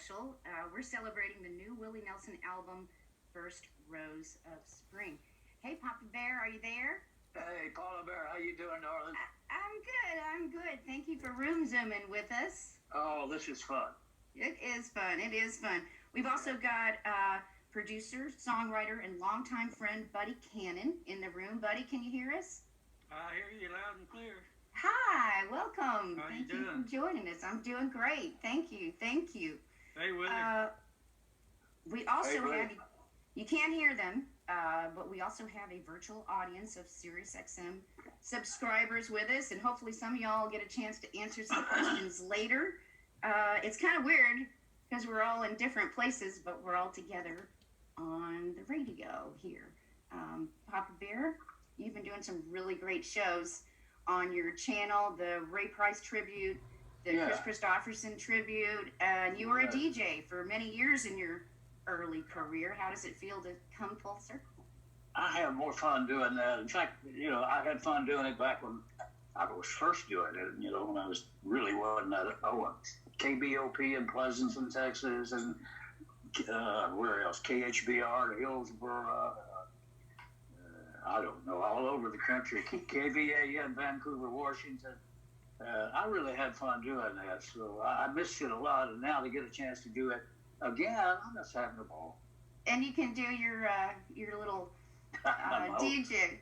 special. We're celebrating the new Willie Nelson album, First Rose of Spring. Hey, Papa Bear, are you there? Hey, Paula Bear, how you doing, darling? I'm good. Thank you for room zooming with us. Oh, this is fun. It is fun. We've also got producer, songwriter, and longtime friend Buddy Cannon in the room. Buddy, can you hear us? I hear you loud and clear. Hi, welcome. How Thank you you doing? for joining us. I'm doing great. Thank you. Hey, Willie. We also Hey, Willie. have, you can't hear them, but we also have a virtual audience of SiriusXM subscribers with us, and hopefully some of y'all get a chance to answer some questions later. It's kind of weird because we're all in different places, but we're all together on the radio here. Papa Bear, you've been doing some really great shows on your channel, the Ray Price tribute, the Yeah. Chris Christopherson tribute, and you were a Yeah. DJ for many years in your early career. How does it feel to come full circle? I have more fun doing that. In fact, I had fun doing it back when I was first doing it, when I was really wasn't at KBOP in Pleasanton, Texas, and where else? KHBR, Hillsboro, I don't know, all over the country. KVA in Vancouver, Washington. I really had fun doing that, so I missed it a lot, and now to get a chance to do it again, I'm just having a ball. And you can do your little DJ.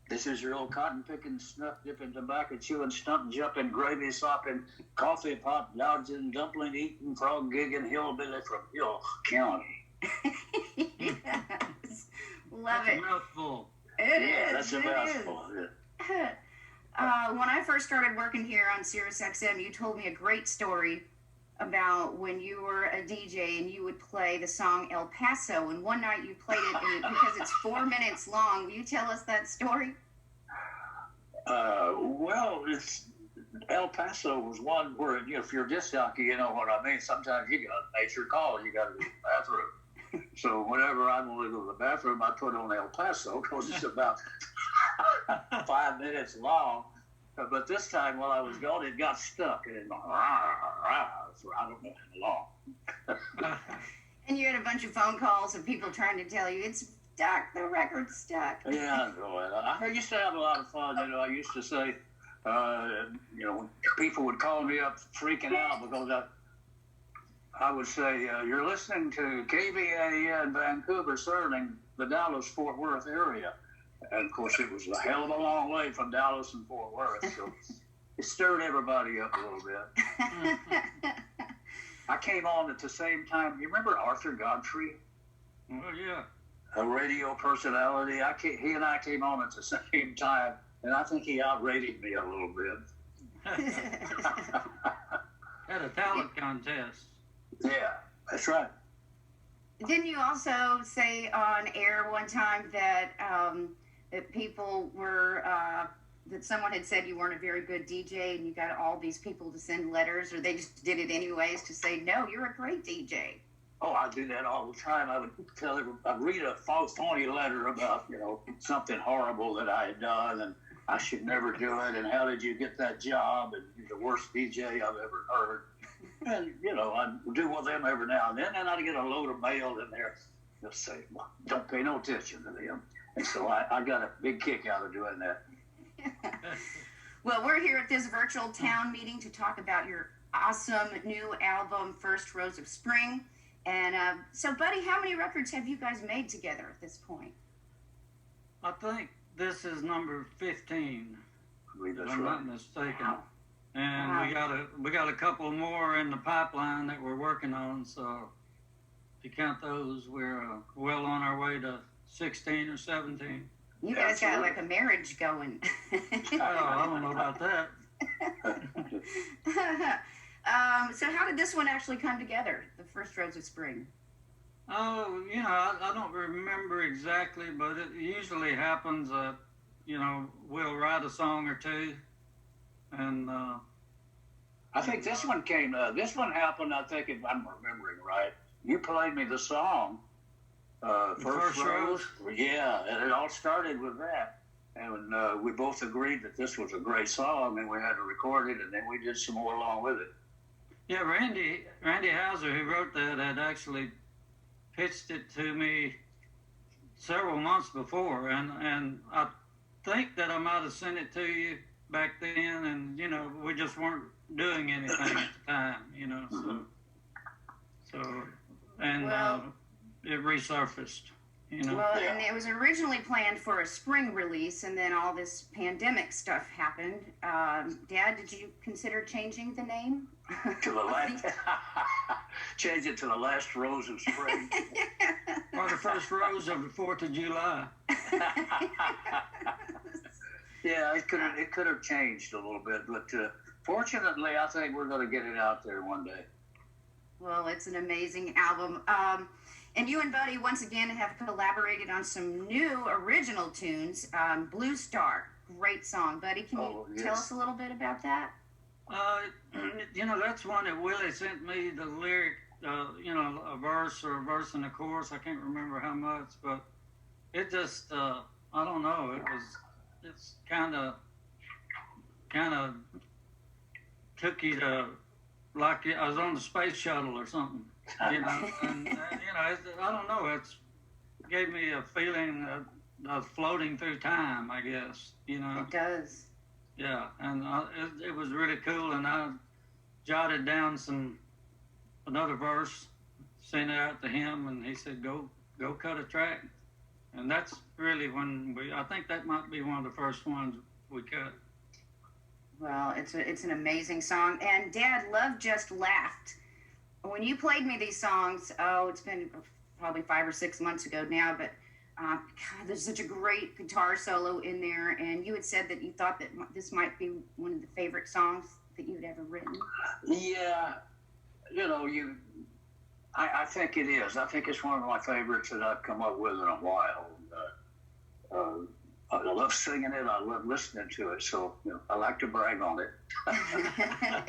This is your old cotton picking, snuff dipping, tobacco chewing, stump jumping, gravy sopping, coffee pot dodging, dumpling eating, frog gigging hillbilly from Hill County. Yes. Love That's it. a mouthful. That's a mouthful. Yeah. When I first started working here on SiriusXM, you told me a great story about when you were a DJ and you would play the song El Paso, and one night you played it because it's 4 minutes long. Will you tell us that story? Well, it's El Paso was one where if you're a disc jockey, you know what I mean. Sometimes you got to make your call. You got to go to the bathroom. So whenever I want to go to the bathroom, I put on El Paso because it's about 5 minutes long. But this time while I was going, it got stuck, and it went for I don't know how long. And you had a bunch of phone calls of people trying to tell you it's stuck, the record's stuck. Yeah, I know it. I used to have a lot of fun. I used to say, when people would call me up freaking out because I would say, you're listening to KVA in Vancouver serving the Dallas-Fort Worth area. And, of course, it was a hell of a long way from Dallas and Fort Worth, so it stirred everybody up a little bit. I came on at the same time. You remember Arthur Godfrey? Oh, yeah. A radio personality. He and I came on at the same time, and I think he outrated me a little bit. Had a talent contest. Yeah, that's right. Didn't you also say on air one time that that people were that someone had said you weren't a very good DJ, and you got all these people to send letters, or they just did it anyways to say, no, you're a great DJ? Oh, I do that all the time. I would tell everyone, I'd read a phony letter about, something horrible that I had done, and I should never do it, and how did you get that job, and you're the worst DJ I've ever heard. And, I do with them every now and then, and I'd get a load of mail in there. They'll say, well, don't pay no attention to them. And so I got a big kick out of doing that. Well, we're here at this virtual town meeting to talk about your awesome new album, First Rose of Spring. And so, Buddy, how many records have you guys made together at this point? I think this is number 15, I believe if that's I'm right. not mistaken. Wow. And Wow. we got a couple more in the pipeline that we're working on. So if you count those, we're well on our way to 16 or 17. You guys got Absolutely. like a marriage going. Oh, I don't know about that. So how did this one actually come together, the First Rose of Spring? Oh, I don't remember exactly, but it usually happens that, we'll write a song or two, and I think this one happened, I think, if I'm remembering right. You played me the song, First Rose. Yeah, and it all started with that. And we both agreed that this was a great song, and we had to record it, and then we did some more along with it. Yeah, Randy Houser, who wrote that, had actually pitched it to me several months before, and I think that I might have sent it to you back then, and we just weren't doing anything at the time, so and it resurfaced. Well, and it was originally planned for a spring release, and then all this pandemic stuff happened. Dad, did you consider changing the name? To the last, change it to the last rose of spring. Or the first rose of the 4th of July. Yeah, it could have changed a little bit, but fortunately, I think we're going to get it out there one day. Well, it's an amazing album. And you and Buddy, once again, have collaborated on some new original tunes. Blue Star, great song. Buddy, can you tell us a little bit about that? That's one that Willie sent me the lyric, a verse and a chorus. I can't remember how much, but it just, I don't know. It's kind of took you to, like I was on the space shuttle or something. And I don't know. It's gave me a feeling that I was floating through time, I guess. It does. Yeah, and it was really cool. And I jotted down another verse, sent it out to him, and he said, "Go cut a track." And that's really when I think that might be one of the first ones we cut. Well, it's an amazing song. And Dad, Love Just Laughed. When you played me these songs, it's been probably 5 or 6 months ago now, but God, there's such a great guitar solo in there, and you had said that you thought that this might be one of the favorite songs that you'd ever written. Yeah, I think it is. I think it's one of my favorites that I've come up with in a while. I love singing it. I love listening to it. So I like to brag on it.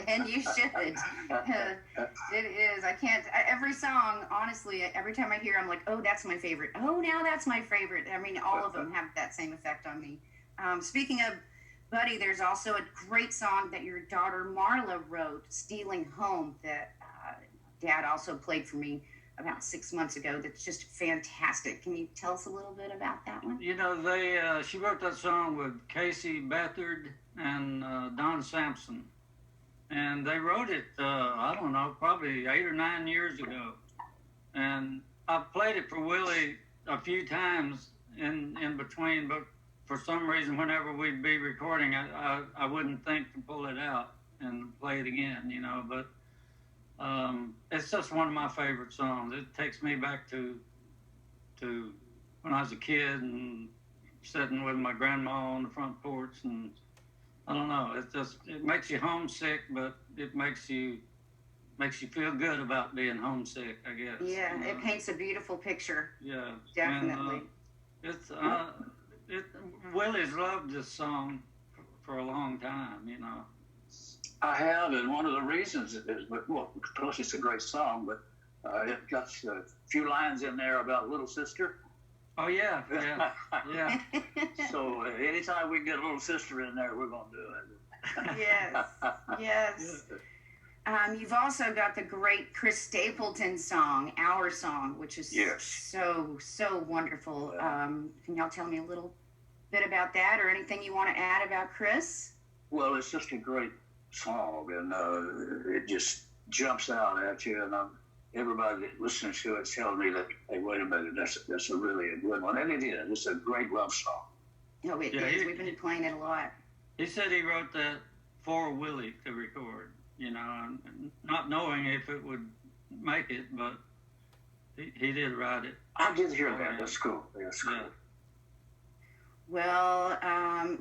And you should. It is. Every song, honestly, every time I hear, I'm like, oh, that's my favorite. Oh, now that's my favorite. I mean, all of them have that same effect on me. Speaking of Buddy, there's also a great song that your daughter Marla wrote, Stealing Home, that Dad also played for me about 6 months ago. That's just fantastic. Can you tell us a little bit about that one? She wrote that song with Casey Beathard and Don Sampson, and they wrote it I don't know, probably 8 or 9 years ago, and I played it for Willie a few times in between, but for some reason whenever we'd be recording I wouldn't think to pull it out and play it again, but it's just one of my favorite songs. It takes me back to when I was a kid and sitting with my grandma on the front porch, and I don't know. It makes you homesick, but it makes you feel good about being homesick, I guess. Yeah, it paints a beautiful picture. Yeah, definitely. And, Willie's loved this song for a long time, I have, and one of the reasons is, plus it's a great song, but it got a few lines in there about Little Sister. Oh, yeah. So anytime we get a Little Sister in there, we're going to do it. Yes. You've also got the great Chris Stapleton song, Our Song, which is so wonderful. Can y'all tell me a little bit about that, or anything you want to add about Chris? Well, it's just a great song, and it just jumps out at you, and everybody that listens to it tells me that, hey, wait a minute, that's a really a good one, and it is. It's a great love song. No, it is. We've been playing it a lot. He said he wrote that for Willie to record, not knowing if it would make it, but he did write it. I did hear that. That's cool. That's cool. Yeah. Well,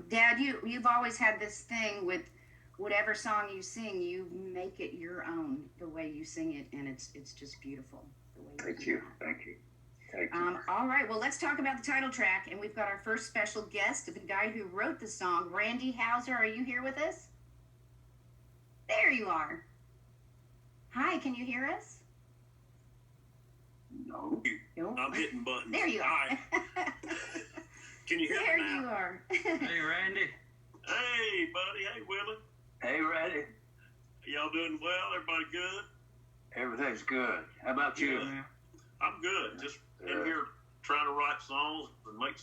Dad, you've always had this thing with whatever song you sing, you make it your own, the way you sing it, and it's just beautiful. Thank you. All right, well, let's talk about the title track, and we've got our first special guest, the guy who wrote the song, Randy Houser. Are you here with us? There you are. Hi, can you hear us? No. I'm hitting buttons. There you are. Can you hear me now? There you are. Hey, Randy. Hey, buddy. Hey, Willie. Hey, Randy. Y'all doing well? Everybody good? Everything's good. How about you? Yeah. I'm good. Just in here trying to write songs and make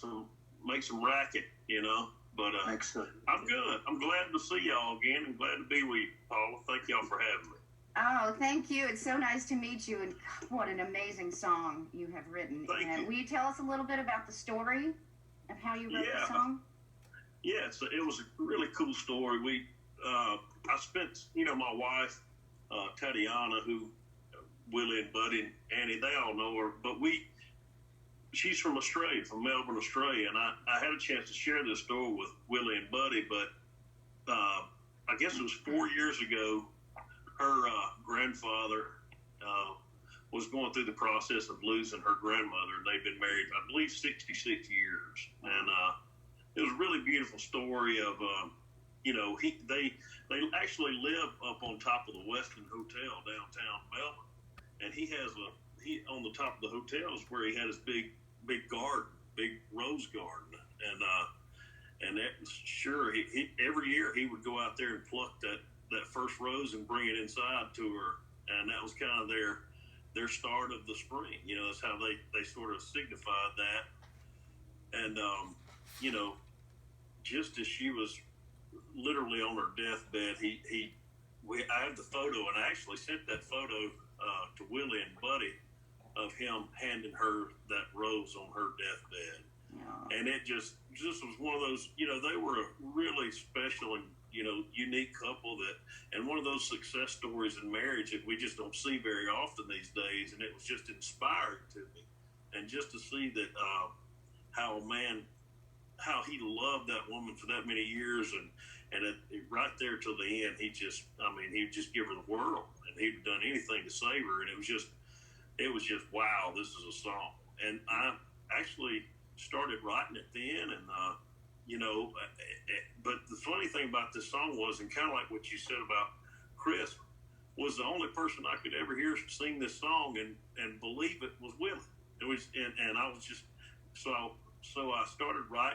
some racket, you know. But Excellent. I'm good. I'm glad to see y'all again and glad to be with you, Paula. Thank y'all for having me. Oh, thank you. It's so nice to meet you, and what an amazing song you have written. Thank and you. will you tell us a little bit about the story of how you wrote the Yeah. song? Yeah, it was a really cool story. I spent, my wife, Tatiana, who Willie and Buddy and Annie, they all know her, but she's from Australia, from Melbourne, Australia, and I had a chance to share this story with Willie and Buddy, but I guess it was 4 years ago, her grandfather was going through the process of losing her grandmother, and they've been married, I believe, 66 years, and it was a really beautiful story of, they actually live up on top of the Westin Hotel downtown Melbourne, and he on the top of the hotel is where he had his big garden, big rose garden, and that, sure, he every year he would go out there and pluck that first rose and bring it inside to her, and that was kind of their start of the spring. That's how they sort of signified that, and just as she was literally on her deathbed, I have the photo, and I actually sent that photo to Willie and Buddy of him handing her that rose on her deathbed. Yeah. And it just was one of those, they were a really special and, unique couple and one of those success stories in marriage that we just don't see very often these days. And it was just inspiring to me. And just to see that, how he loved that woman for that many years and right there till the end, he'd just give her the world, and he'd done anything to save her. And it was just, wow, this is a song. And I actually started writing it then, and but the funny thing about this song was, and kind of like what you said about Chris, was the only person I could ever hear sing this song and believe it was Willie. It was, and I was just so I started writing